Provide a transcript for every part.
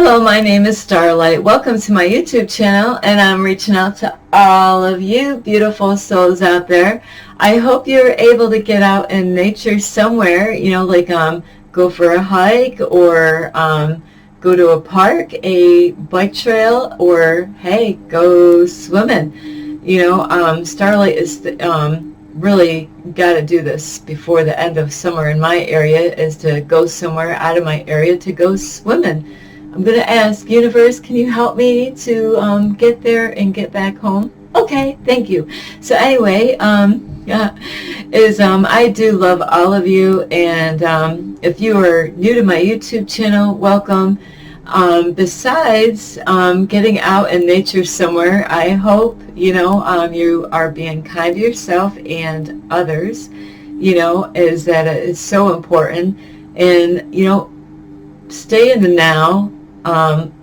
Hello, my name is Starlight. Welcome to my YouTube channel, and I'm reaching out to all of you beautiful souls out there. I hope you're able to get out in nature somewhere, like go for a hike or go to a park, a bike trail, or hey, go swimming. Starlight is really got to do this before the end of summer in my area, is to go somewhere out of my area to go swimming. I'm going to ask, universe, can you help me to get there and get back home? Okay, thank you. So anyway, I do love all of you, and if you are new to my YouTube channel, welcome. Besides getting out in nature somewhere, I hope, you are being kind to yourself and others, is that it's so important. And, stay in the now.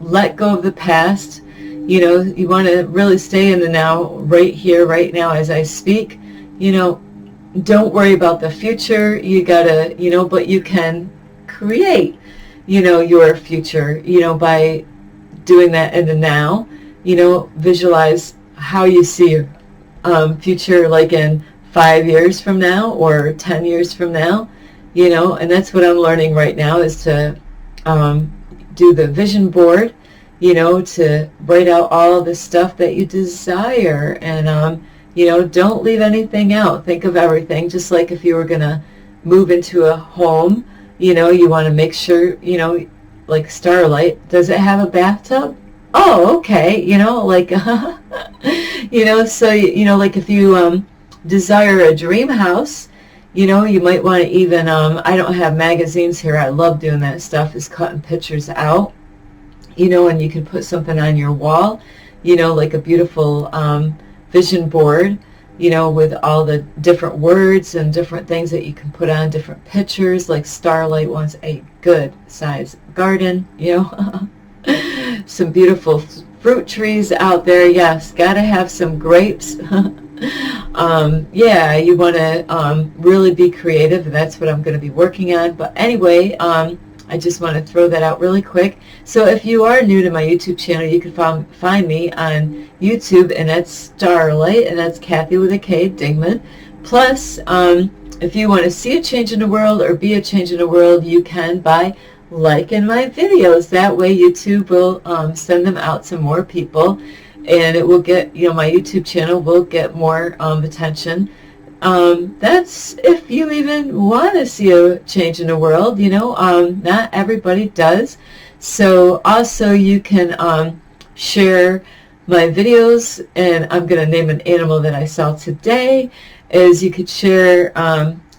Let go of the past. You want to really stay in the now, right here, right now as I speak. Don't worry about the future. You gotta, but you can create, your future, by doing that in the now. Visualize how you see your future, like in 5 years from now or 10 years from now, and that's what I'm learning right now, is to do the vision board, to write out all the stuff that you desire, and don't leave anything out. Think of everything, just like if you were gonna move into a home, you want to make sure, like Starlight, does it have a bathtub? Oh, okay, like so like if you desire a dream house, you might want to even, I don't have magazines here. I love doing that stuff, is cutting pictures out, and you can put something on your wall, like a beautiful vision board, with all the different words and different things that you can put on, different pictures, like Starlight wants a good size garden, some beautiful fruit trees out there. Yes, got to have some grapes. Yeah, you want to really be creative, and that's what I'm going to be working on. But anyway, I just want to throw that out really quick. So if you are new to my YouTube channel, you can find me on YouTube, and that's Starlight, and that's Kathy with a K, Dingman. Plus, if you want to see a change in the world or be a change in the world, you can by liking my videos. That way YouTube will send them out to more people, and it will get, my YouTube channel will get more attention. That's if you even want to see a change in the world, not everybody does. So also you can share my videos, and I'm going to name an animal that I saw today, is you could share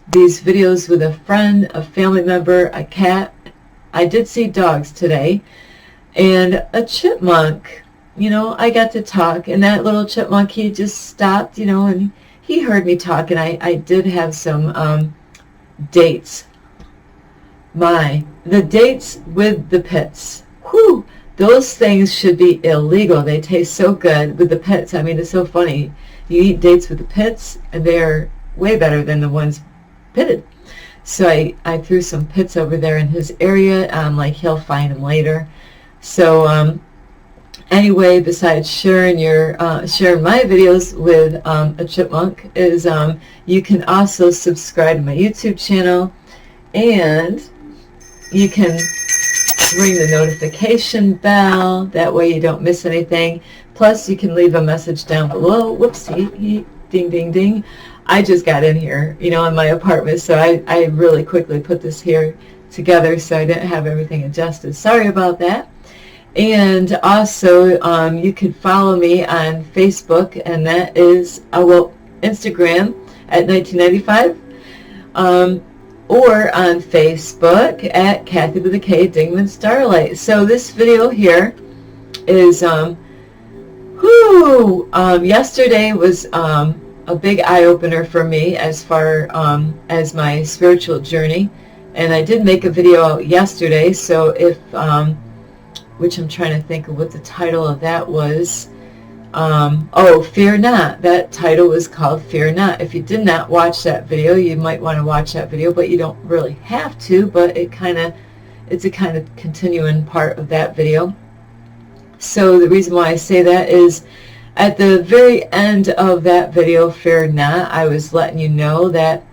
these videos with a friend, a family member, a cat. I did see dogs today, and a chipmunk. I got to talk, and that little chipmunk, he just stopped, and he heard me talk, and I did have some dates. The dates with the pits. Whew, those things should be illegal. They taste so good with the pits. I mean, it's so funny. You eat dates with the pits, and they're way better than the ones pitted. So I threw some pits over there in his area. Like, he'll find them later. So, anyway, besides sharing sharing my videos with a chipmunk, is you can also subscribe to my YouTube channel, and you can ring the notification bell. That way you don't miss anything. Plus, you can leave a message down below. Whoopsie, ding, ding, ding. I just got in here, in my apartment, so I really quickly put this here together, so I didn't have everything adjusted. Sorry about that. And also, you can follow me on Facebook, and that is, Instagram at 1995, or on Facebook at Kathy with a K, Dingman Starlight. So this video here is, yesterday was a big eye-opener for me as far as my spiritual journey, and I did make a video out yesterday. So if which I'm trying to think of what the title of that was. Fear Not. That title was called Fear Not. If you did not watch that video, you might want to watch that video, but you don't really have to, but it kind of it's a kind of continuing part of that video. So the reason why I say that is at the very end of that video, fear not, I was letting you know that,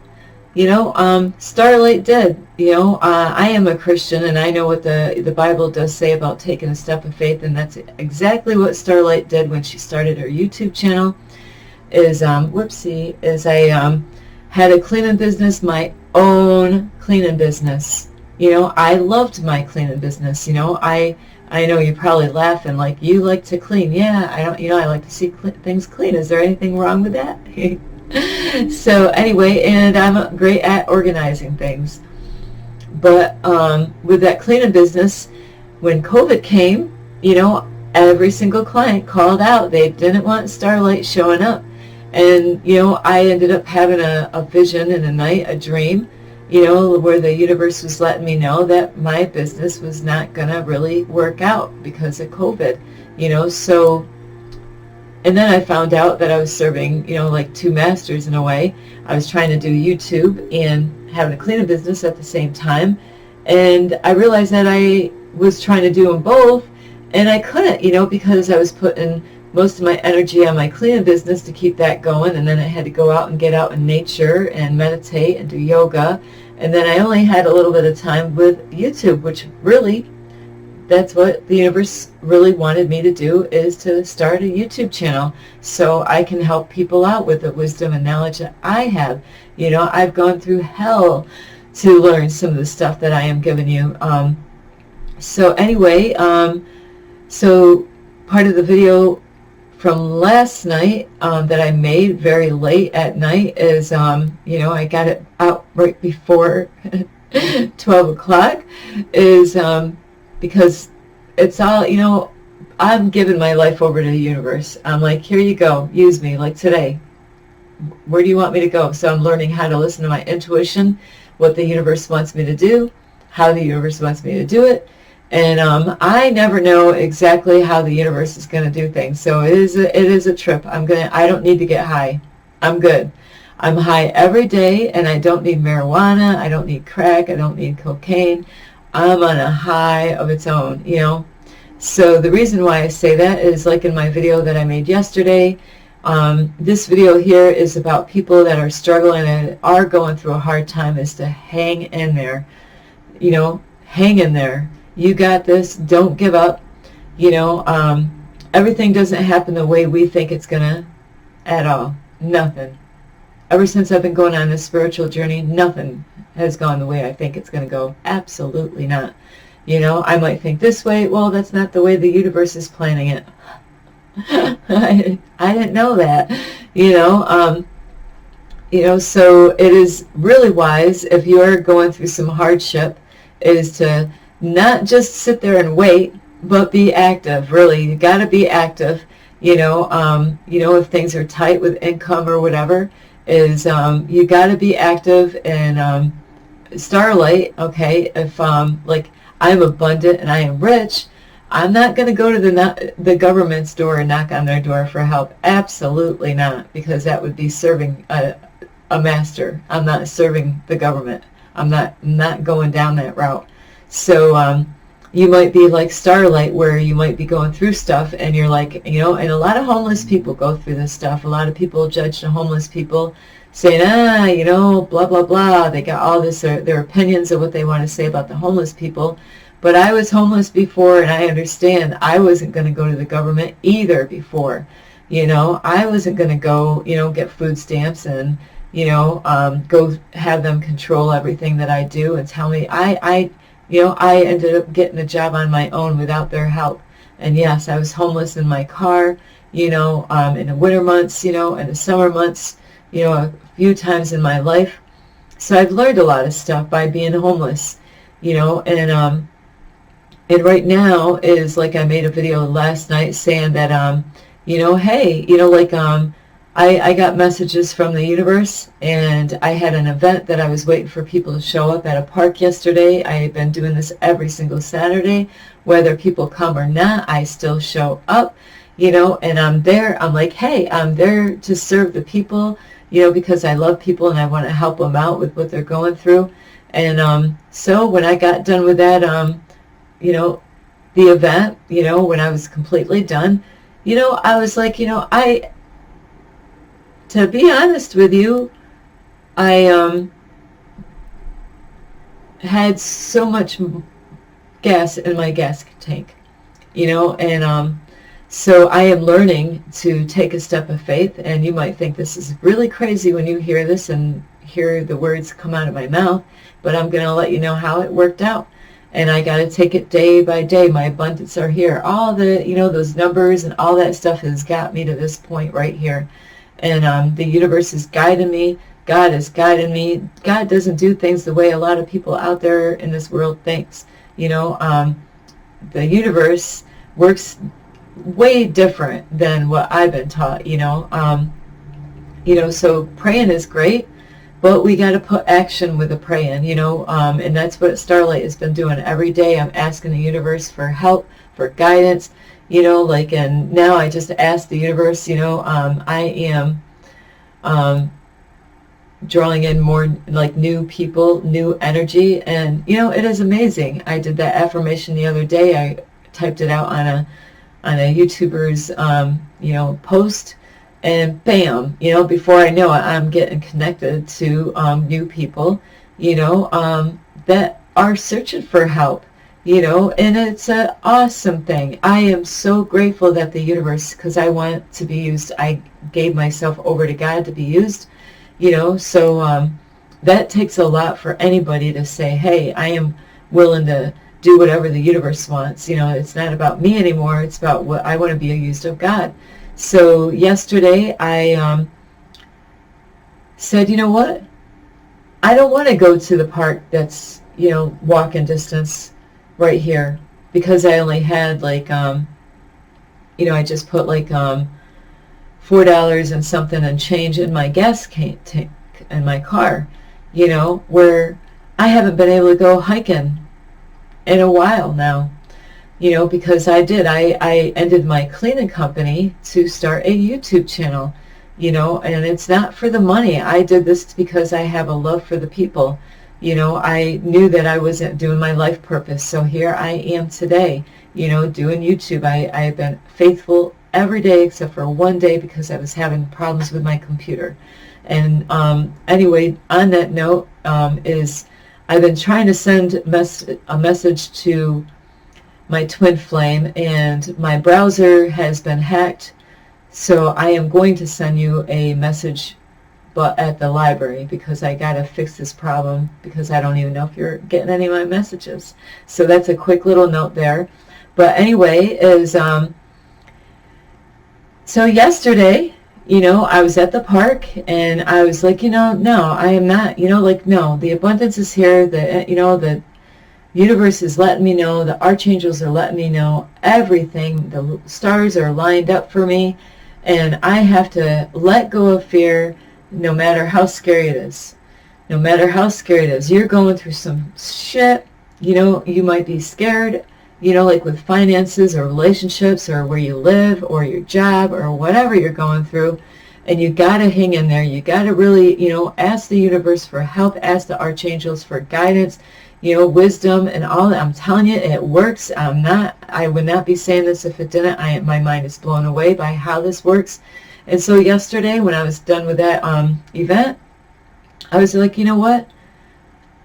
you know, Starlight did. You know, I am a Christian, and I know what the Bible does say about taking a step of faith, and that's exactly what Starlight did when she started her YouTube channel. Is I had a cleaning business, my own cleaning business. You know, I loved my cleaning business. You know, I know you're probably laughing like, you like to clean. Yeah, I like to see things clean. Is there anything wrong with that? So anyway, and I'm great at organizing things. But with that cleaning business, when COVID came, you know, every single client called out. They didn't want Starlight showing up. And, you know, I ended up having a vision in the night, a dream, you know, where the universe was letting me know that my business was not going to really work out because of COVID, you know. So, and then I found out that I was serving, you know, like two masters in a way. I was trying to do YouTube and having a cleaning business at the same time. And I realized that I was trying to do them both, and I couldn't, you know, because I was putting most of my energy on my cleaning business to keep that going, and then I had to go out and get out in nature and meditate and do yoga. And then I only had a little bit of time with YouTube, which really, that's what the universe really wanted me to do, is to start a YouTube channel so I can help people out with the wisdom and knowledge that I have. You know, I've gone through hell to learn some of the stuff that I am giving you. So anyway, so part of the video from last night that I made very late at night is, you know, I got it out right before 12 o'clock, is because it's all, you know, I'm giving my life over to the universe. I'm like, here you go, use me, like today. Where do you want me to go? So I'm learning how to listen to my intuition, what the universe wants me to do, how the universe wants me to do it. And I never know exactly how the universe is going to do things. So it is a trip. I don't need to get high. I'm good. I'm high every day, and I don't need marijuana. I don't need crack. I don't need cocaine. I'm on a high of its own, you know. So the reason why I say that is, like in my video that I made yesterday, this video here is about people that are struggling and are going through a hard time, is to hang in there. You know, hang in there. You got this. Don't give up. You know, everything doesn't happen the way we think it's going to at all. Nothing. Ever since I've been going on this spiritual journey, nothing has gone the way I think it's going to go. Absolutely not. You know, I might think this way. Well, that's not the way the universe is planning it. I didn't know that. You know, so it is really wise, if you are going through some hardship, is to not just sit there and wait, but be active. Really, you got to be active. You know, if things are tight with income or whatever, is you got to be active. And Starlight, okay, if like I'm abundant and I am rich, I'm not going to go to the government's door and knock on their door for help. Absolutely not, because that would be serving a master. I'm not serving the government. I'm not going down that route. So you might be like Starlight, where you might be going through stuff and you're like, you know, and a lot of homeless people go through this stuff. A lot of people judge the homeless people, saying, you know, blah, blah, blah. They got all this, their opinions of what they want to say about the homeless people. But I was homeless before, and I understand I wasn't going to go to the government either before. You know, I wasn't going to go, you know, get food stamps and, you know, go have them control everything that I do and tell me. You know, I ended up getting a job on my own without their help. And yes, I was homeless in my car, you know, in the winter months, you know, in the summer months, you know, a few times in my life. So I've learned a lot of stuff by being homeless, you know, and right now is, like, I made a video last night saying that, you know, hey, you know, like, I got messages from the universe, and I had an event that I was waiting for people to show up at a park yesterday. I have been doing this every single Saturday. Whether people come or not, I still show up, you know, and I'm there. I'm like, hey, I'm there to serve the people, you know, because I love people and I want to help them out with what they're going through. And so when I got done with that, you know, the event, you know, when I was completely done, you know, I was like, you know, to be honest with you, I had so much gas in my gas tank, you know, and so I am learning to take a step of faith. And you might think this is really crazy when you hear this and hear the words come out of my mouth, but I'm going to let you know how it worked out. And I got to take it day by day. My abundance are here. All the, you know, those numbers and all that stuff has got me to this point right here. And the universe is guiding me. God is guiding me. God doesn't do things the way a lot of people out there in this world thinks. You know, the universe works way different than what I've been taught, you know. So praying is great, but we got to put action with the praying, you know, and that's what Starlight has been doing every day. I'm asking the universe for help, for guidance, you know, like, and now I just ask the universe, you know, I am drawing in more like new people, new energy, and, you know, it is amazing. I did that affirmation the other day. I typed it out on a YouTuber's, you know, post, and bam, you know, before I know it, I'm getting connected to new people, you know, that are searching for help, you know, and it's an awesome thing. I am so grateful that the universe, because I want to be used, I gave myself over to God to be used, you know, so that takes a lot for anybody to say, hey, I am willing to do whatever the universe wants. You know, it's not about me anymore. It's about what I want to be used of God. So yesterday I said, you know what? I don't want to go to the park that's, you know, walking distance right here, because I only had like, you know, I just put like $4 and something and change in my gas tank in my car, you know, where I haven't been able to go hiking in a while now, you know, because I ended my cleaning company to start a YouTube channel, you know, and it's not for the money. I did this because I have a love for the people. You know, I knew that I wasn't doing my life purpose, so here I am today, you know, doing YouTube. I have been faithful every day except for one day because I was having problems with my computer. And anyway, on that note, is I've been trying to send a message to my twin flame, and my browser has been hacked, so I am going to send you a message, but at the library, because I got to fix this problem, because I don't even know if you're getting any of my messages. So that's a quick little note there. But anyway, so yesterday, you know, I was at the park, and I was like, you know, no, I am not, you know, like, no, the abundance is here, you know, the universe is letting me know, the archangels are letting me know everything, the stars are lined up for me, and I have to let go of fear, no matter how scary it is. No matter how scary it is. You're going through some shit, you know, you might be scared, you know, like with finances or relationships or where you live or your job or whatever you're going through, and you got to hang in there. You got to really, you know, ask the universe for help, ask the archangels for guidance, you know, wisdom and all that. I'm telling you, it works. I would not be saying this if it didn't. My mind is blown away by how this works. And so yesterday when I was done with that event, I was like, you know what?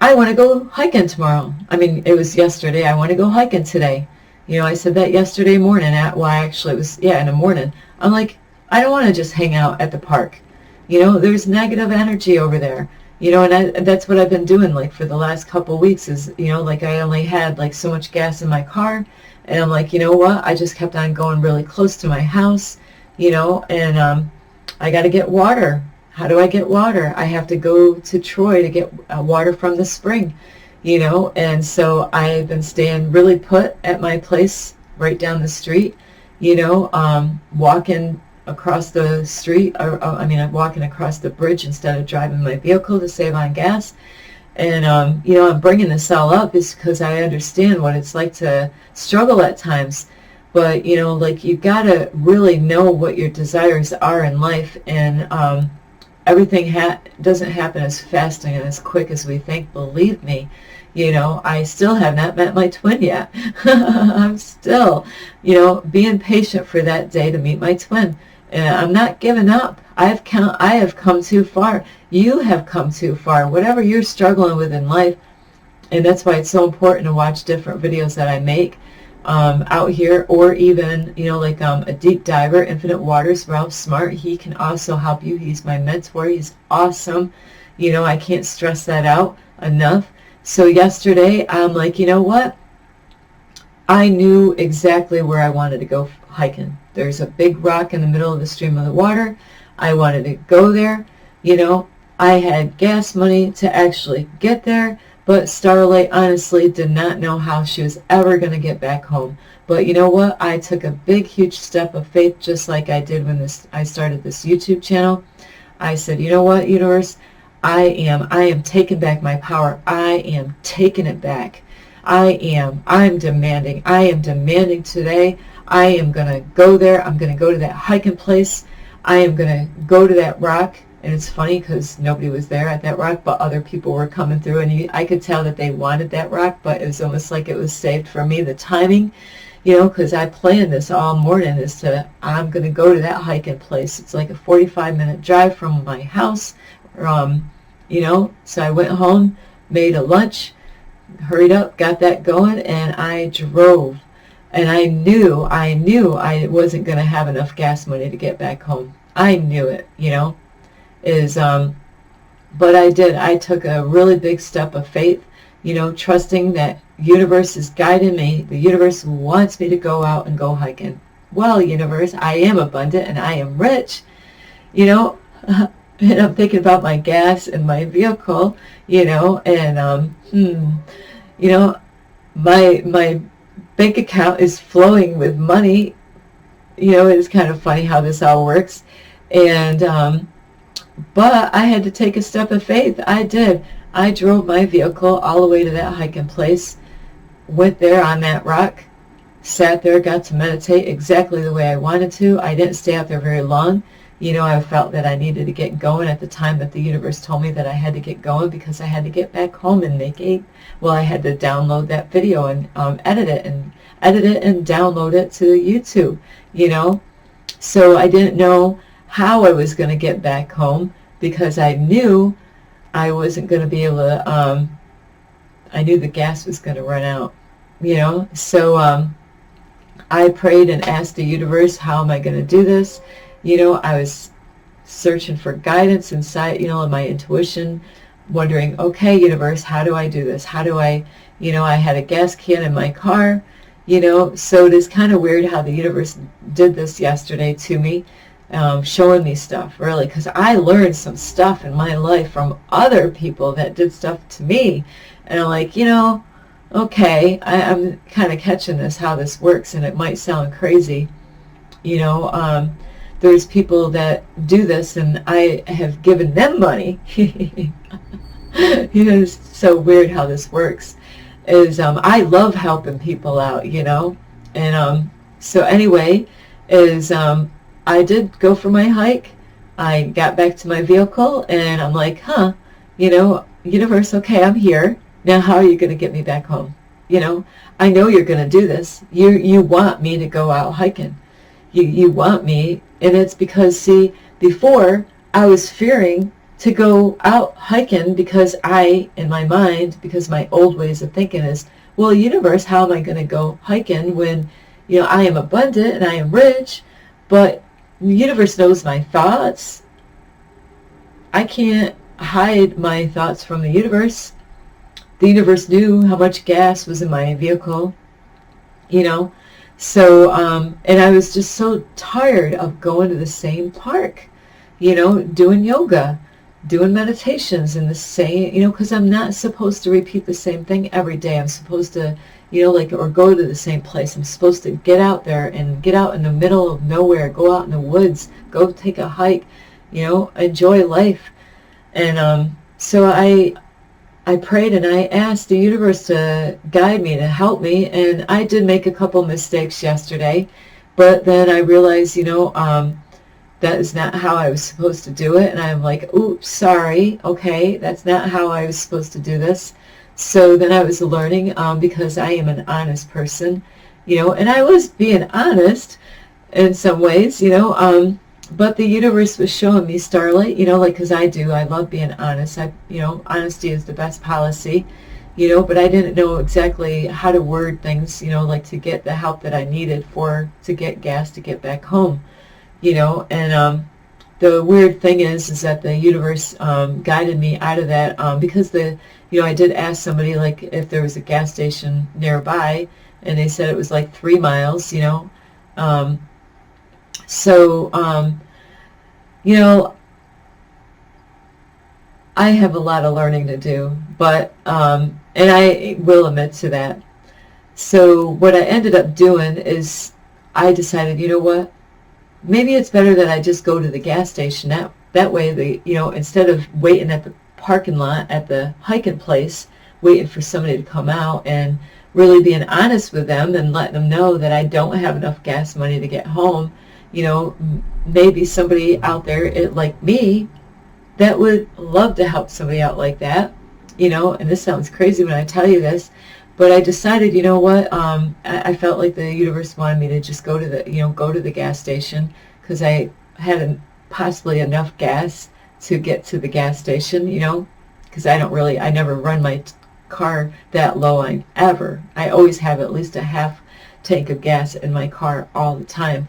I want to go hiking tomorrow. I mean, it was yesterday. I want to go hiking today. You know, I said that yesterday morning actually it was, in the morning. I'm like, I don't want to just hang out at the park. You know, there's negative energy over there. You know, and that's what I've been doing, like, for the last couple of weeks is, you know, like, I only had, like, so much gas in my car. And I'm like, you know what? I just kept on going really close to my house, you know, and I got to get water. How do I get water? I have to go to Troy to get water from the spring, you know, and so I've been staying really put at my place right down the street, you know, walking across the street, I'm walking across the bridge instead of driving my vehicle to save on gas. And, you know, I'm bringing this all up is because I understand what it's like to struggle at times. But, you know, like, you got to really know what your desires are in life. And everything doesn't happen as fast and as quick as we think. Believe me, you know, I still have not met my twin yet. I'm still, you know, being patient for that day to meet my twin. And I'm not giving up. I have come too far. You have come too far. Whatever you're struggling with in life, and that's why it's so important to watch different videos that I make out here, or even, you know, like a deep diver, Infinite Waters, Ralph Smart. He can also help you. He's my mentor. He's awesome. You know, I can't stress that out enough. So yesterday, I'm like, you know what? I knew exactly where I wanted to go hiking. There's a big rock in the middle of the stream of the water. I wanted to go there. You know, I had gas money to actually get there, but Starlight honestly did not know how she was ever going to get back home. But you know what? I took a big, huge step of faith, just like I did when I started this YouTube channel. I said, you know what, universe? I am taking back my power. I am taking it back. I'm demanding. I am demanding today. I am going to go there. I'm going to go to that hiking place. I am going to go to that rock. And it's funny because nobody was there at that rock, but other people were coming through. And I could tell that they wanted that rock, but it was almost like it was saved for me. The timing, you know, because I planned this all morning I'm going to go to that hiking place. It's like a 45-minute drive from my house. You know, so I went home, made a lunch, hurried up, got that going, and I drove. And I knew I wasn't going to have enough gas money to get back home. I knew it, you know, but I did. I took a really big step of faith, you know, trusting that universe is guiding me. The universe wants me to go out and go hiking. Well, universe, I am abundant and I am rich, you know. And I'm thinking about my gas in my vehicle, you know, and, you know, my bank account is flowing with money. You know, it's kind of funny how this all works. And, but I had to take a step of faith. I did. I drove my vehicle all the way to that hiking place, went there on that rock, sat there, got to meditate exactly the way I wanted to. I didn't stay out there very long. You know, I felt that I needed to get going at the time that the universe told me that I had to get going, because I had to get back home and I had to download that video and edit it and download it to YouTube, you know. So I didn't know how I was going to get back home, because I knew I wasn't going to be able to, I knew the gas was going to run out, you know. So I prayed and asked the universe, how am I going to do this? You know, I was searching for guidance inside, you know, in my intuition, wondering, okay, universe, how do I do this? How do I, you know, I had a gas can in my car, you know, so it is kind of weird how the universe did this yesterday to me, showing me stuff, really, because I learned some stuff in my life from other people that did stuff to me, and I'm like, you know, okay, I'm kind of catching this, how this works, and it might sound crazy, you know. There's people that do this, and I have given them money. You know, it's so weird how this works. I love helping people out, you know. And so anyway, I did go for my hike. I got back to my vehicle, and I'm like, you know, universe, okay, I'm here. Now how are you going to get me back home? You know, I know you're going to do this. You want me to go out hiking. You want me, and it's because, see, before I was fearing to go out hiking because in my mind, because my old ways of thinking is, well, universe, how am I going to go hiking when, you know, I am abundant and I am rich, but the universe knows my thoughts. I can't hide my thoughts from the universe. The universe knew how much gas was in my vehicle, you know. So, and I was just so tired of going to the same park, you know, doing yoga, doing meditations in the same, you know, because I'm not supposed to repeat the same thing every day. I'm supposed to, you know, like, or go to the same place. I'm supposed to get out there and get out in the middle of nowhere, go out in the woods, go take a hike, you know, enjoy life. And so I prayed and I asked the universe to guide me, to help me, and I did make a couple mistakes yesterday, but then I realized, you know, that is not how I was supposed to do it. And I'm like, oops, sorry, okay, that's not how I was supposed to do this. So then I was learning, because I am an honest person, and I was being honest in some ways, but the universe was showing me, Starlight, like, because I love being honest. Honesty is the best policy, but I didn't know exactly how to word things, like to get the help that I needed to get gas to get back home, and the weird thing is that the universe guided me out of that, because I did ask somebody, like, if there was a gas station nearby, and they said it was like 3 miles, so, I have a lot of learning to do, but, and I will admit to that. So what I ended up doing is I decided, you know what, maybe it's better that I just go to the gas station. That way, instead of waiting at the parking lot at the hiking place, waiting for somebody to come out, and really being honest with them and letting them know that I don't have enough gas money to get home, maybe somebody out there like me that would love to help somebody out like that, and this sounds crazy when I tell you this, but I decided, you know what, I felt like the universe wanted me to just go to the gas station, because I had possibly enough gas to get to the gas station, because I never run my car that low. I always have at least a half tank of gas in my car all the time,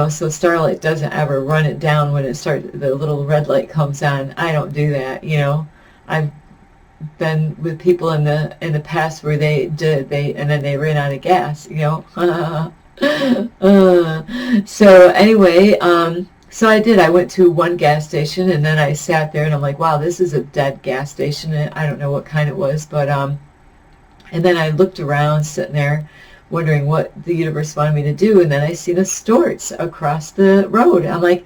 so Starlight doesn't ever run it down when the little red light comes on. I don't do that, I've been with people in the past where and then they ran out of gas, so anyway, so I went to one gas station, and then I sat there and I'm like, wow, this is a dead gas station. And I don't know what kind it was, but and then I looked around, sitting there wondering what the universe wanted me to do, and then I see the Storts across the road. I'm like,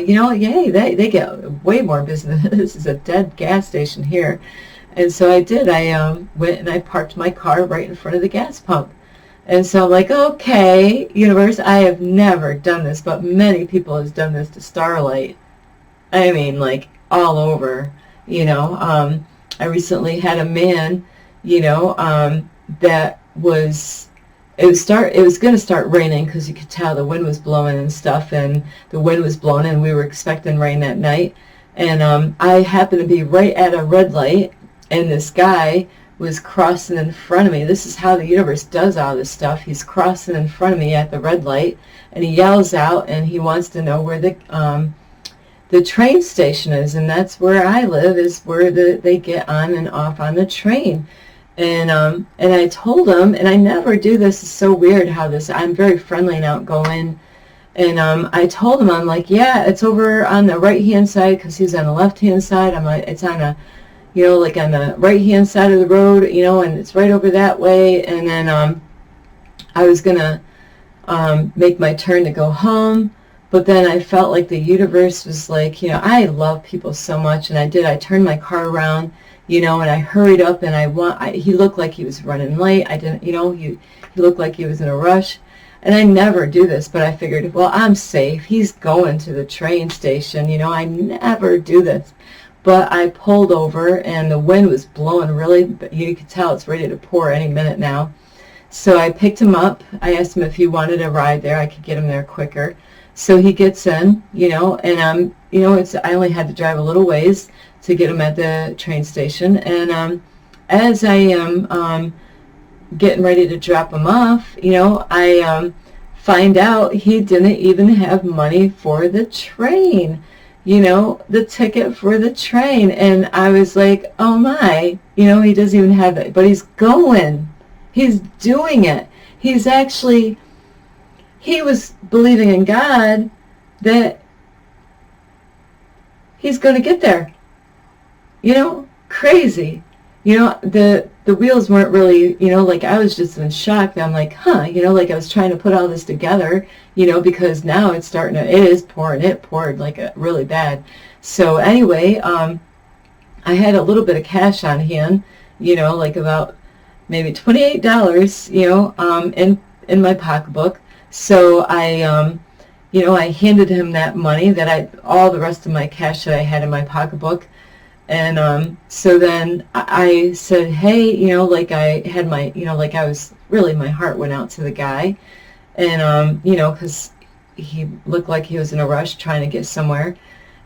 yay, they get way more business. This is a dead gas station here. And so I did. I went and I parked my car right in front of the gas pump. And so I'm like, okay, universe, I have never done this, but many people have done this to Starlight. I mean, like, all over, I recently had a man, that it was going to start raining, because you could tell the wind was blowing and stuff, and the wind was blowing, and we were expecting rain that night. And I happened to be right at a red light, and this guy was crossing in front of me. This is how the universe does all this stuff. He's crossing in front of me at the red light, and he yells out, and he wants to know where the train station is, and that's where I live, is where they get on and off on the train. And I told him, and I never do this. It's so weird how I'm very friendly and outgoing. And I told him, I'm like, yeah, it's over on the right-hand side, because he's on the left-hand side. I'm like, it's on like on the right-hand side of the road, and it's right over that way. And then I was going to make my turn to go home. But then I felt like the universe was like, I love people so much. And I turned my car around, and I hurried up, and he looked like he was running late. I didn't, he looked like he was in a rush. And I never do this, but I figured, well, I'm safe. He's going to the train station. I never do this. But I pulled over, and the wind was blowing really, you could tell it's ready to pour any minute now. So I picked him up. I asked him if he wanted a ride there. I could get him there quicker. So he gets in, and I only had to drive a little ways to get him at the train station. And as I am getting ready to drop him off, I find out he didn't even have money for the train. The ticket for the train. And I was like, oh my, he doesn't even have it, but he's going. He's doing it. He was believing in God that he's going to get there. Crazy. The wheels weren't really, like, I was just in shock. I'm like, like I was trying to put all this together, because now it's it is pouring. It poured like really bad. So anyway, I had a little bit of cash on hand, like about maybe $28, in my pocketbook. So I you know, I handed him that money all the rest of my cash that I had in my pocketbook. And so then I said, hey, you know, like I had my, you know, like I was really, my heart went out to the guy. And, you know, because he looked like he was in a rush trying to get somewhere.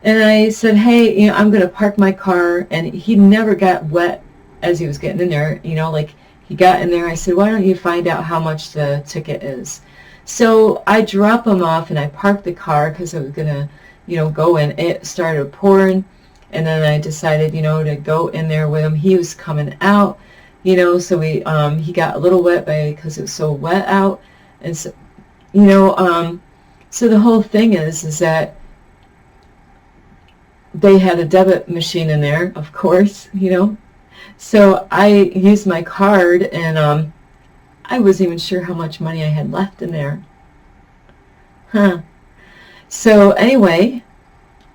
And I said, hey, you know, I'm going to park my car. And he never got wet as he was getting in there, you know, like he got in there. I said, why don't you find out how much the ticket is? So I drop him off and I parked the car because I was going to, you know, go in. It started pouring. And then I decided, you know, to go in there with him. He was coming out, you know, so he got a little wet because it was so wet out. And so, you know, so the whole thing is that they had a debit machine in there, of course, you know. So I used my card, and I wasn't even sure how much money I had left in there. So anyway,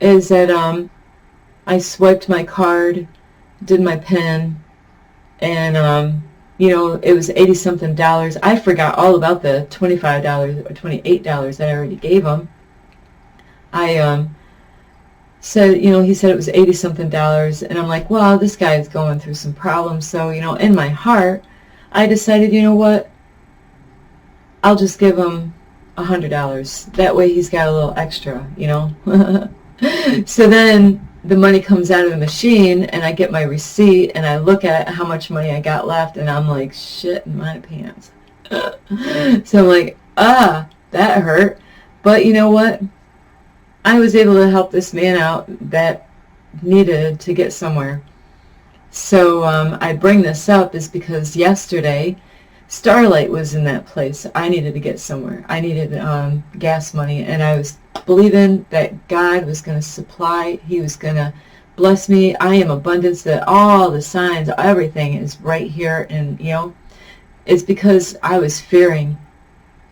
is that I swiped my card, did my PIN, and you know, it was $80-something. I forgot all about the $25 or $28 that I already gave him. I said, you know, he said it was $80-something, and I'm like, well, this guy is going through some problems. So, you know, in my heart, I decided, you know what, I'll just give him $100. That way he's got a little extra, you know. So then the money comes out of the machine, and I get my receipt, and I look at how much money I got left, and I'm like, shit in my pants. So I'm like, that hurt. But you know what? I was able to help this man out that needed to get somewhere. So I bring this up is because yesterday, Starlight was in that place. I needed to get somewhere. I needed gas money, and I was believing that God was going to supply. He was going to bless me. I am abundance, that all the signs, everything is right here. And, you know, it's because I was fearing.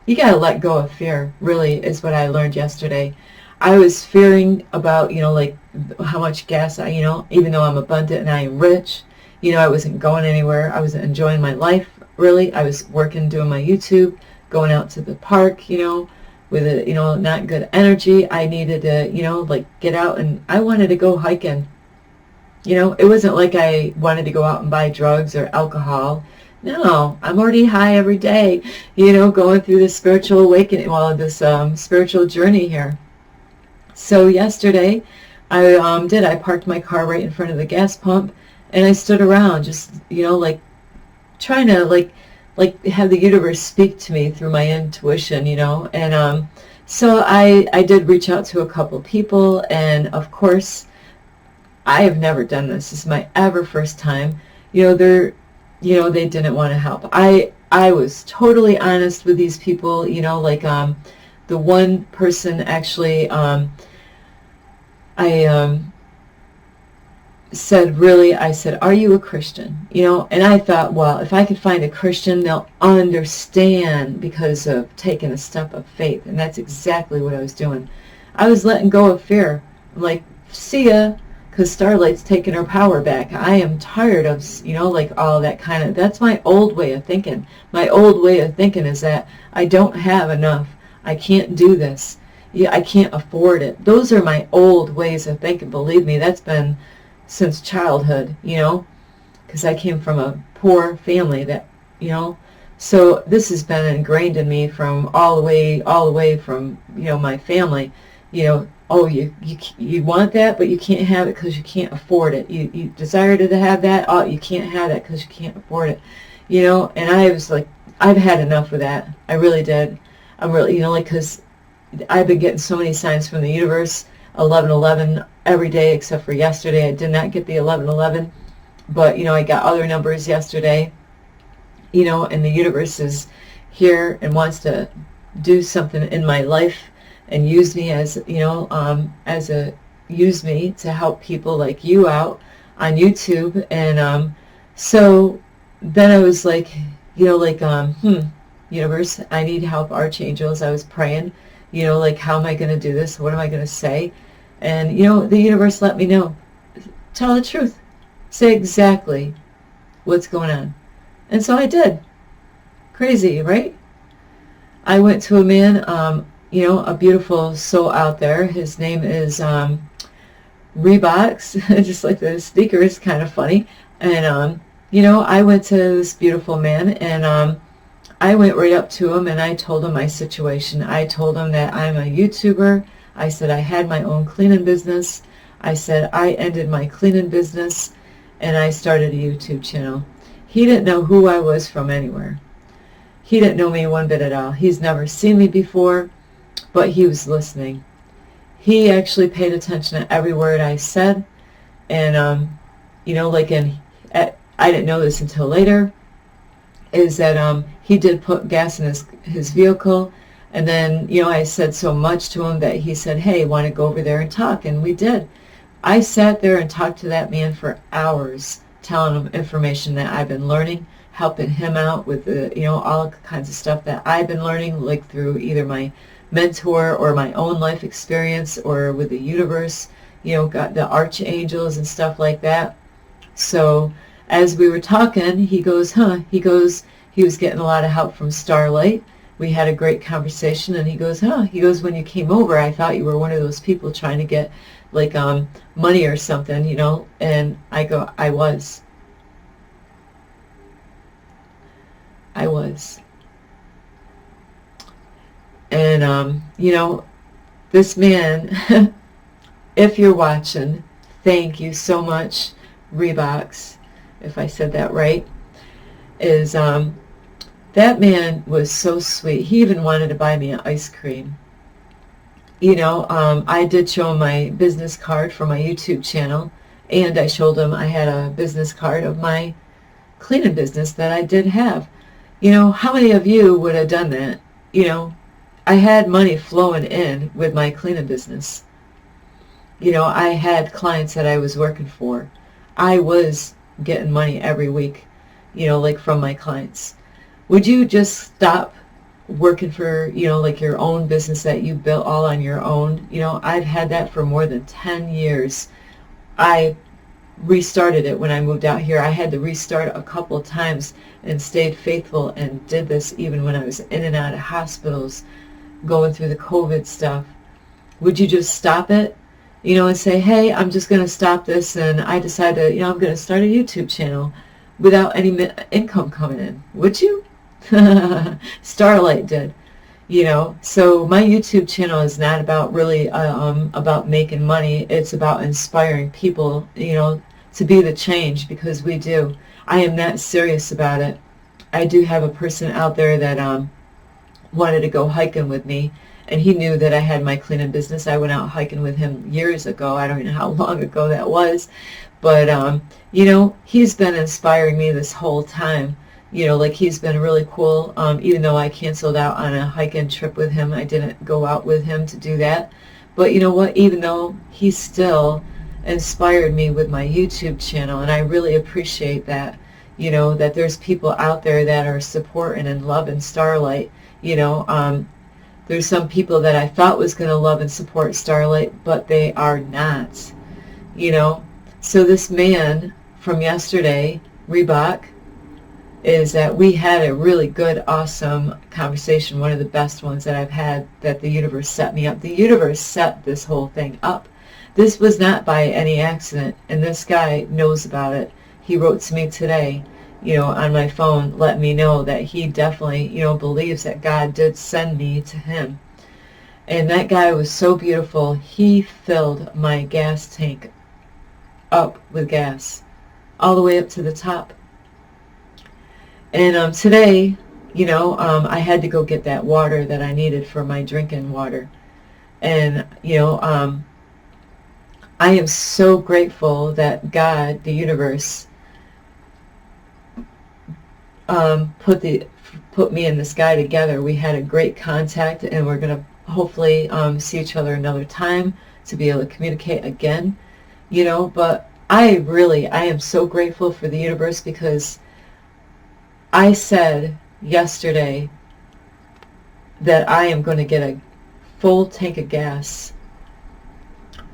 You got to let go of fear, really, is what I learned yesterday. I was fearing about, you know, like how much gas I, you know, even though I'm abundant and I am rich, you know, I wasn't going anywhere. I wasn't enjoying my life, really. I was working, doing my YouTube, going out to the park, you know, with a, you know, not good energy. I needed to, you know, like get out, and I wanted to go hiking. You know, it wasn't like I wanted to go out and buy drugs or alcohol. No, I'm already high every day, you know, going through this spiritual awakening, well, this spiritual journey here. So yesterday, I parked my car right in front of the gas pump, and I stood around just, you know, like trying to like have the universe speak to me through my intuition, you know. And so I did reach out to a couple people, and of course I have never done this. This is my first time. You know, they didn't want to help. I was totally honest with these people, you know, like the one person actually I said, are you a Christian? You know, and I thought, well, if I could find a Christian, they'll understand because of taking a step of faith. And that's exactly what I was doing. I was letting go of fear. I'm like, see ya, because Starlight's taking her power back. I am tired of, you know, like all that kind of, that's my old way of thinking. My old way of thinking is that I don't have enough. I can't do this. Yeah, I can't afford it. Those are my old ways of thinking. Believe me, that's been since childhood, you know, because I came from a poor family that, you know, so this has been ingrained in me from all the way from, you know, my family, you know, oh, you want that, but you can't have it because you can't afford it. You desire to have that, oh, you can't have that because you can't afford it, you know. And I was like, I've had enough of that. I really did. I'm really, you know, like, because I've been getting so many signs from the universe, 1111 every day except for yesterday. I did not get the 1111, but, you know, I got other numbers yesterday, you know, and the universe is here and wants to do something in my life and use me as, you know, use me to help people like you out on YouTube. And so then I was like, you know, like, universe, I need help, archangels. I was praying, you know, like, how am I going to do this? What am I going to say? And, you know, the universe let me know. Tell the truth. Say exactly what's going on. And so I did. Crazy, right? I went to a man, a beautiful soul out there. His name is Reeboks, just like the speaker is kind of funny. And, I went to this beautiful man, and I went right up to him and I told him my situation. I told him that I'm a YouTuber. I said I had my own cleaning business. I said I ended my cleaning business and I started a YouTube channel. He didn't know who I was from anywhere. He didn't know me one bit at all. He's never seen me before, but he was listening. He actually paid attention to every word I said, and I didn't know this until later, is that he did put gas in his vehicle, and then I said so much to him that he said, "Hey, want to go over there and talk?" And we did. I sat there and talked to that man for hours, telling him information that I've been learning, helping him out with all kinds of stuff that I've been learning, like through either my mentor or my own life experience or with the universe, got the archangels and stuff like that. So as we were talking, he goes, he was getting a lot of help from Starlight. We had a great conversation, and he goes, when you came over, I thought you were one of those people trying to get like money or something, and I go, I was. And this man, if you're watching, thank you so much, Reeboks, if I said that right, is that man was so sweet. He even wanted to buy me an ice cream. I did show him my business card for my YouTube channel, and I showed him I had a business card of my cleaning business that I did have. How many of you would have done that? I had money flowing in with my cleaning business. I had clients that I was working for. I was getting money every week, like from my clients. Would you just stop working for, like your own business that you built all on your own? I've had that for more than 10 years. I restarted it when I moved out here. I had to restart a couple of times and stayed faithful and did this even when I was in and out of hospitals going through the COVID stuff. Would you just stop it, and say, hey, I'm just going to stop this, and I decided, I'm going to start a YouTube channel without any income coming in? Would you? Starlight did. So my YouTube channel is not about really about making money. It's about inspiring people, to be the change, because we do. I am that serious about it. I do have a person out there that wanted to go hiking with me, and he knew that I had my cleaning business. I went out hiking with him years ago. I don't even know how long ago that was, but he's been inspiring me this whole time. Like he's been really cool. Even though I canceled out on a hiking trip with him, I didn't go out with him to do that. But you know what? Even though he still inspired me with my YouTube channel, and I really appreciate that. That there's people out there that are supporting and loving Starlight. There's some people that I thought was going to love and support Starlight, but they are not. So this man from yesterday, Reebok, is that we had a really good, awesome conversation, one of the best ones that I've had, that the universe set me up. The universe set this whole thing up. This was not by any accident, and this guy knows about it. He wrote to me today, on my phone, let me know that he definitely, believes that God did send me to him. And that guy was so beautiful. He filled my gas tank up with gas, all the way up to the top. And today, I had to go get that water that I needed for my drinking water. And, I am so grateful that God, the universe, put me and this guy together. We had a great contact, and we're going to hopefully see each other another time to be able to communicate again. But I am so grateful for the universe, because I said yesterday that I am going to get a full tank of gas.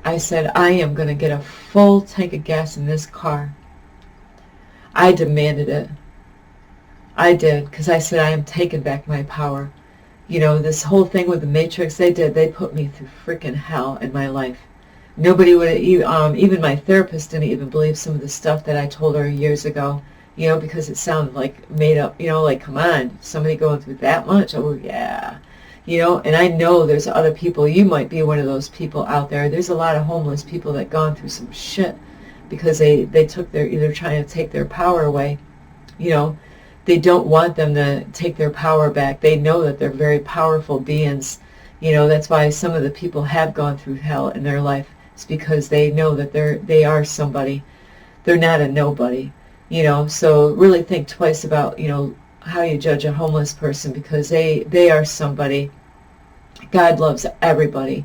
I said I am going to get a full tank of gas in this car. I demanded it. I did, because I said I am taking back my power. You know, this whole thing with the Matrix they put me through freaking hell in my life. Nobody would, even my therapist didn't even believe some of the stuff that I told her years ago, you know, because it sounded like made up, you know, like, come on, somebody going through that much? Oh, yeah. You know, and I know there's other people, you might be one of those people out there. There's a lot of homeless people that gone through some shit because they took their, either trying to take their power away, you know. They don't want them to take their power back. They know that they're very powerful beings. You know, that's why some of the people have gone through hell in their life. It's because they know that they are somebody. They're not a nobody. You know, so really think twice about, you know, how you judge a homeless person, because they are somebody. God loves everybody.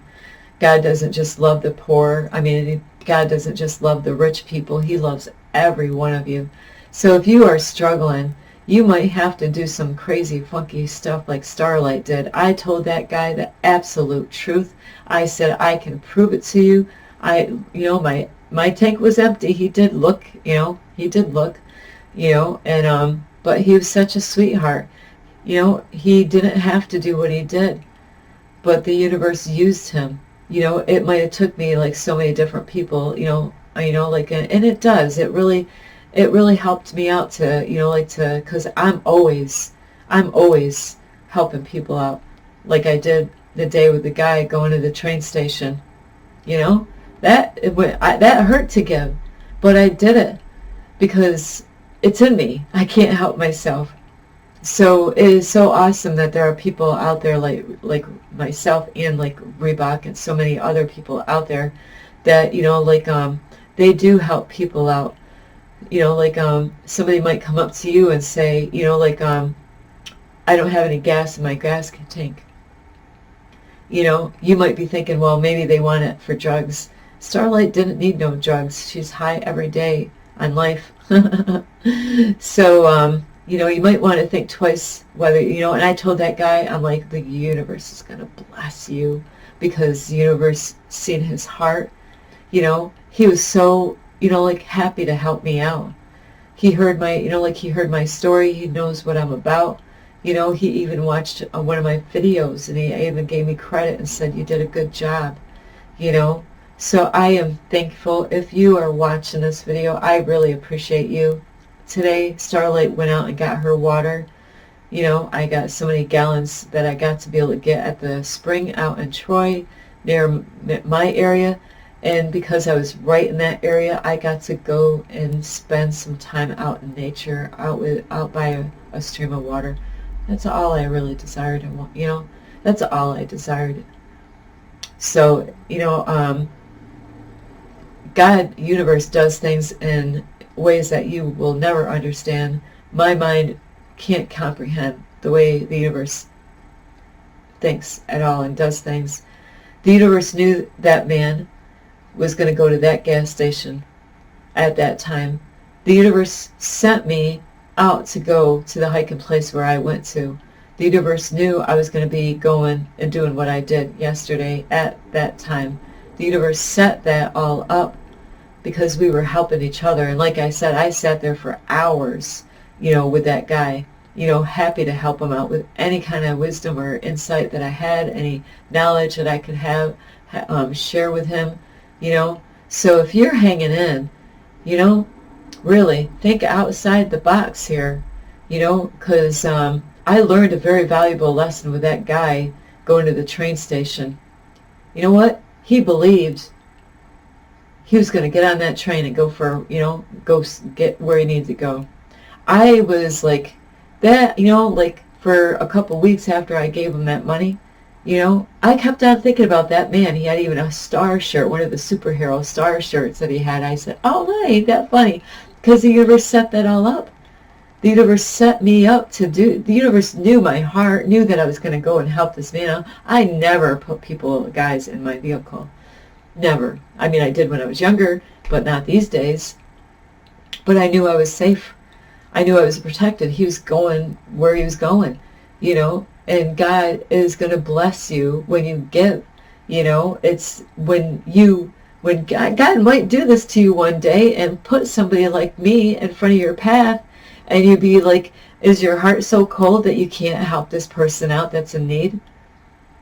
God doesn't just love the poor. I mean, God doesn't just love the rich people. He loves every one of you. So if you are struggling, you might have to do some crazy, funky stuff like Starlight did. I told that guy the absolute truth. I said, I can prove it to you. You know, my tank was empty. He did look, you know, and, but he was such a sweetheart. You know, he didn't have to do what he did, but the universe used him. You know, it might have took me like so many different people, you know, like, and it does. It really helped me out to, you know, like to, because I'm always helping people out. Like I did the day with the guy going to the train station. You know, that hurt to give, but I did it because it's in me. I can't help myself. So it is so awesome that there are people out there like myself and like Reebok and so many other people out there that, you know, like they do help people out. You know, like somebody might come up to you and say, you know, like I don't have any gas in my gas tank. You know, you might be thinking, well, maybe they want it for drugs. Starlight didn't need no drugs. She's high every day on life. So, you know, you might want to think twice whether, you know, and I told that guy, I'm like, the universe is going to bless you, because the universe seen his heart. You know, he was so, you know, like happy to help me out. He heard my, you know, like he heard my story. He knows what I'm about. You know, he even watched one of my videos, and he even gave me credit and said, you did a good job, you know. So I am thankful. If you are watching this video, I really appreciate you. Today, Starlight went out and got her water. You know, I got so many gallons that I got to be able to get at the spring out in Troy, near my area. And because I was right in that area, I got to go and spend some time out in nature, out by a stream of water. That's all I really desired. You know, that's all I desired. So, you know, God, universe does things in ways that you will never understand. My mind can't comprehend the way the universe thinks at all and does things. The universe knew that man was going to go to that gas station at that time. The universe sent me out to go to the hiking place where I went to. The universe knew I was going to be going and doing what I did yesterday at that time. The universe set that all up because we were helping each other. And like I said, I sat there for hours, you know, with that guy, you know, happy to help him out with any kind of wisdom or insight that I had, any knowledge that I could have, share with him, you know. So if you're hanging in, you know, really think outside the box here, you know, because I learned a very valuable lesson with that guy going to the train station. You know what? He believed he was going to get on that train and go for, you know, go get where he needed to go. I was like that, you know, like for a couple weeks after I gave him that money, you know, I kept on thinking about that man. He had even a star shirt, one of the superhero star shirts that he had. I said, oh, ain't that funny? Because the universe set that all up. The universe set me up to do, the universe knew my heart, knew that I was going to go and help this man out. I never put guys in my vehicle. Never. I mean, I did when I was younger, but not these days. But I knew I was safe. I knew I was protected. He was going where he was going, you know, and God is going to bless you when you give, you know. It's when God might do this to you one day and put somebody like me in front of your path, and you'd be like, is your heart so cold that you can't help this person out that's in need?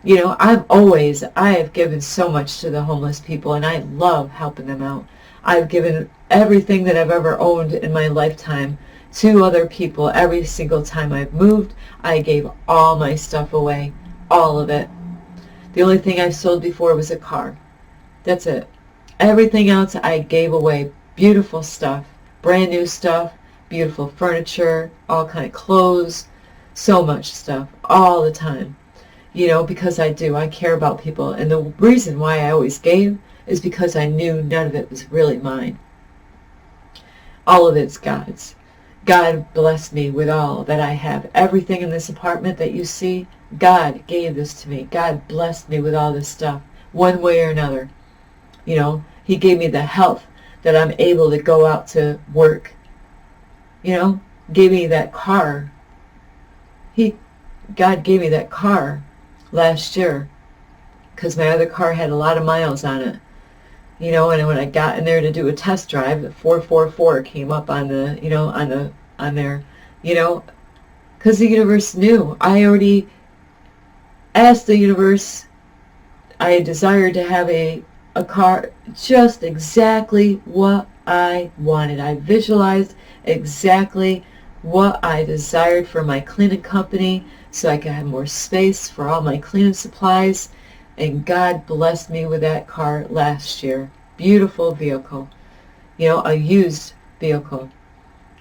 You know, I have given so much to the homeless people, and I love helping them out. I've given everything that I've ever owned in my lifetime to other people. Every single time I've moved, I gave all my stuff away, all of it. The only thing I've sold before was a car. That's it. Everything else I gave away. Beautiful stuff, brand new stuff, beautiful furniture, all kind of clothes, so much stuff, all the time. You know, because I care about people. And the reason why I always gave is because I knew none of it was really mine. All of it's God's. God blessed me with all that I have. Everything in this apartment that you see, God gave this to me. God blessed me with all this stuff, one way or another. You know, he gave me the health that I'm able to go out to work. You know, gave me that car. God gave me that car last year because my other car had a lot of miles on it. You know, and when I got in there to do a test drive, the 444 came up on the, you know, on there, you know, because the universe knew. I already asked the universe. I desired to have a car, just exactly what I wanted. I visualized exactly what I desired for my cleaning company so I could have more space for all my cleaning supplies. And God blessed me with that car last year. Beautiful vehicle. You know, a used vehicle.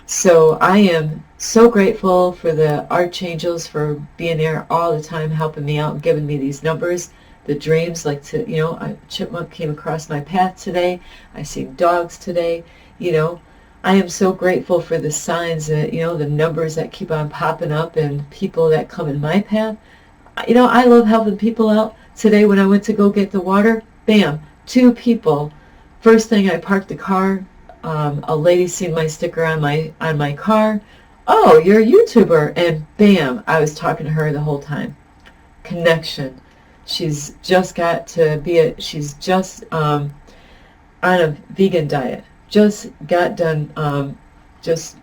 So I am so grateful for the archangels for being there all the time, helping me out, giving me these numbers, the dreams, like to, you know, a chipmunk came across my path today. I see dogs today. You know, I am so grateful for the signs that, you know, the numbers that keep on popping up and people that come in my path. You know, I love helping people out. Today when I went to go get the water, bam, 2 people. First thing, I parked the car. A lady seen my sticker on my car. Oh, you're a YouTuber. And bam, I was talking to her the whole time. Connection. She's just got to be she's just on a vegan diet. Just got done, just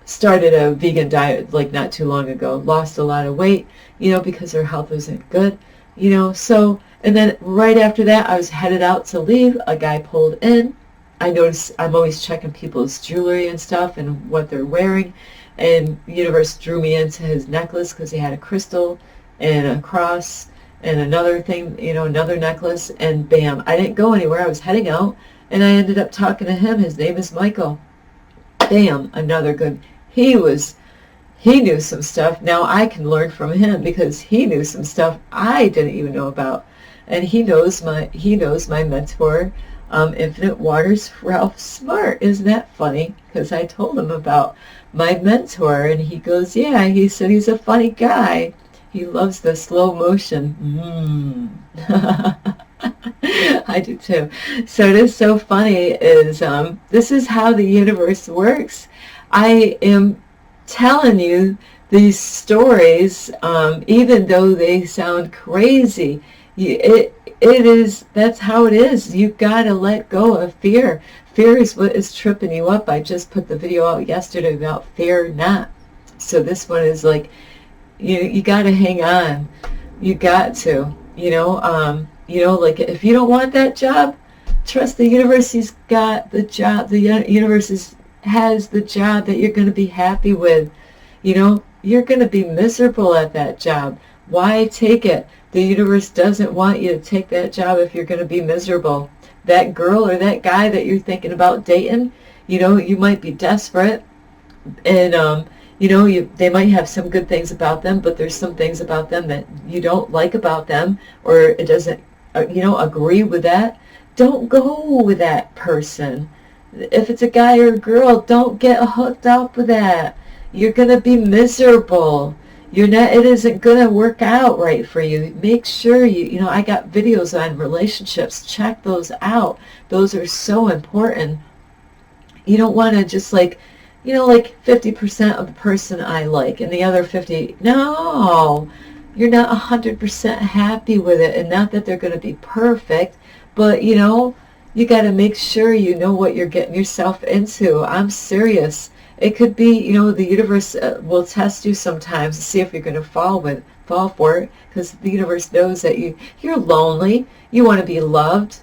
started a vegan diet like not too long ago. Lost a lot of weight, you know, because her health wasn't good. You know, so, and then right after that, I was headed out to leave. A guy pulled in. I noticed I'm always checking people's jewelry and stuff and what they're wearing. And the universe drew me into his necklace because he had a crystal and a cross and another thing, you know, another necklace. And bam, I didn't go anywhere. I was heading out and I ended up talking to him. His name is Michael. Bam, another good. He knew some stuff. Now I can learn from him because he knew some stuff I didn't even know about. And he knows my mentor, Infinite Waters, Ralph Smart. Isn't that funny? Because I told him about my mentor and he goes, yeah, he said he's a funny guy. He loves the slow motion. I do too. So it is so funny is this is how the universe works. I am telling you these stories, even though they sound crazy. That's how it is. You've got to let go of fear. Fear is what is tripping you up. I just put the video out yesterday about fear not. So this one is like, you got to hang on. You got to, like if you don't want that job, trust the universe. He's got the job. The universe has the job that you're going to be happy with. You're going to be miserable at that job. Why take it? The universe doesn't want you to take that job if you're going to be miserable. That girl or that guy that you're thinking about dating, you might be desperate and, they might have some good things about them, but there's some things about them that you don't like about them, or it doesn't, agree with that. Don't go with that person. If it's a guy or a girl, don't get hooked up with that. You're going to be miserable. It isn't going to work out right for you. Make sure I got videos on relationships. Check those out. Those are so important. You don't want to just like 50% of the person I like and the other 50, no, you're not 100% happy with it. And not that they're going to be perfect, but you got to make sure you know what you're getting yourself into. I'm serious. It could be, you know, the universe will test you sometimes to see if you're going to fall for it, because the universe knows that you're lonely, you want to be loved,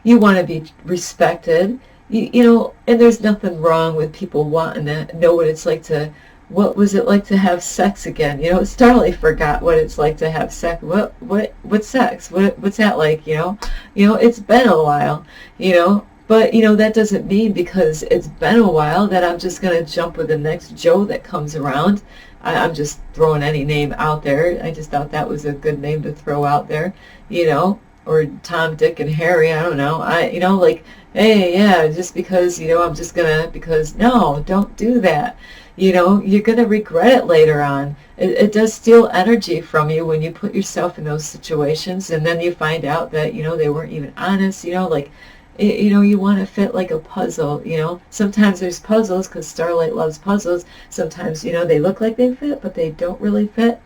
you want to be respected, you know, and there's nothing wrong with people wanting to know what it's like to, what was it like to have sex again? You know, Starlight forgot what it's like to have sex. What's sex? What's that like? You know, it's been a while. You know, but you know that doesn't mean because it's been a while that I'm just gonna jump with the next Joe that comes around. I'm just throwing any name out there. I just thought that was a good name to throw out there. You know, or Tom, Dick, and Harry. I don't know. You know, like, hey, yeah, just because, you know, I'm just gonna, because no, don't do that. You know, you're going to regret it later on. It does steal energy from you when you put yourself in those situations, and then you find out that, you know, they weren't even honest, you know, like, you know, you want to fit like a puzzle, you know. Sometimes there's puzzles, because Starlight loves puzzles. Sometimes, you know, they look like they fit, but they don't really fit.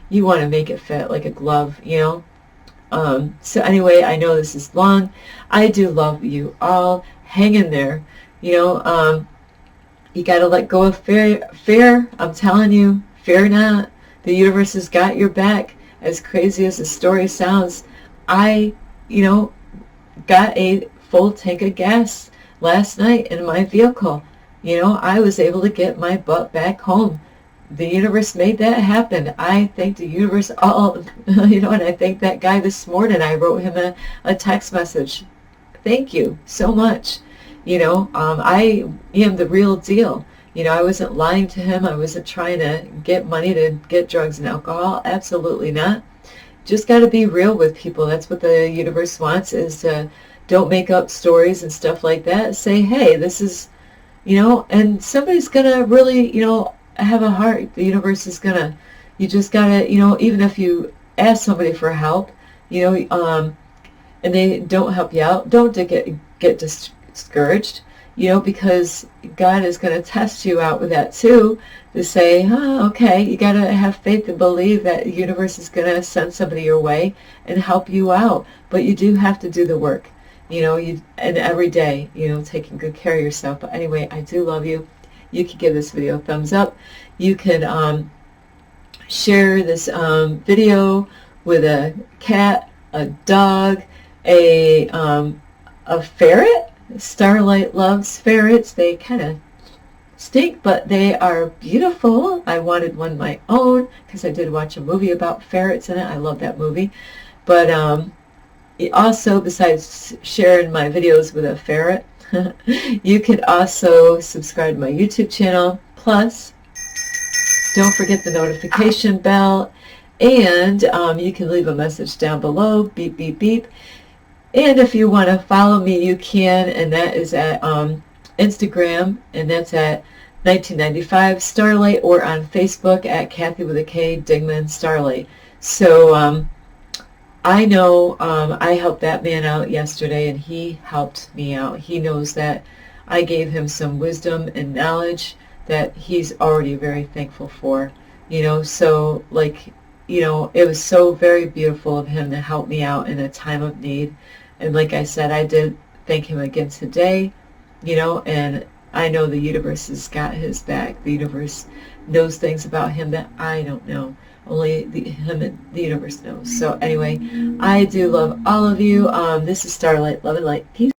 You want to make it fit like a glove, you know. So anyway, I know this is long. I do love you all. Hang in there, you know. You got to let go of fear. I'm telling you, fear not. The universe has got your back. As crazy as the story sounds, I, you know, got a full tank of gas last night in my vehicle. You know, I was able to get my butt back home. The universe made that happen. I thank the universe all, you know, and I thank that guy this morning. I wrote him a text message. Thank you so much. You know, I am the real deal. You know, I wasn't lying to him. I wasn't trying to get money to get drugs and alcohol. Absolutely not. Just got to be real with people. That's what the universe wants, is to don't make up stories and stuff like that. Say, hey, this is, you know, and somebody's going to really, you know, have a heart. The universe is going to, you just got to, you know, even if you ask somebody for help, you know, and they don't help you out, don't get discouraged, you know, because God is going to test you out with that too, to say, oh, okay, you got to have faith and believe that the universe is going to send somebody your way and help you out. But you do have to do the work, you know, and every day, you know, taking good care of yourself. But anyway, I do love you. You can give this video a thumbs up. You can share this video with a cat, a dog, a ferret. Starlight loves ferrets. They kind of stink, but they are beautiful. I wanted one of my own because I did watch a movie about ferrets in it. I love that movie. But also, besides sharing my videos with a ferret, you could also subscribe to my YouTube channel. Plus, don't forget the notification bell, and you can leave a message down below. Beep, beep, beep. And if you want to follow me, you can, and that is at Instagram, and that's at 1995 Starlight, or on Facebook at Kathy with a K Dingman Starlight. So I know I helped that man out yesterday, and he helped me out. He knows that I gave him some wisdom and knowledge that he's already very thankful for. You know, so like, you know, it was so very beautiful of him to help me out in a time of need. And like I said, I did thank him again today, you know, and I know the universe has got his back. The universe knows things about him that I don't know. Only him and the universe knows. So anyway, I do love all of you. This is Starlight. Love and light. Peace.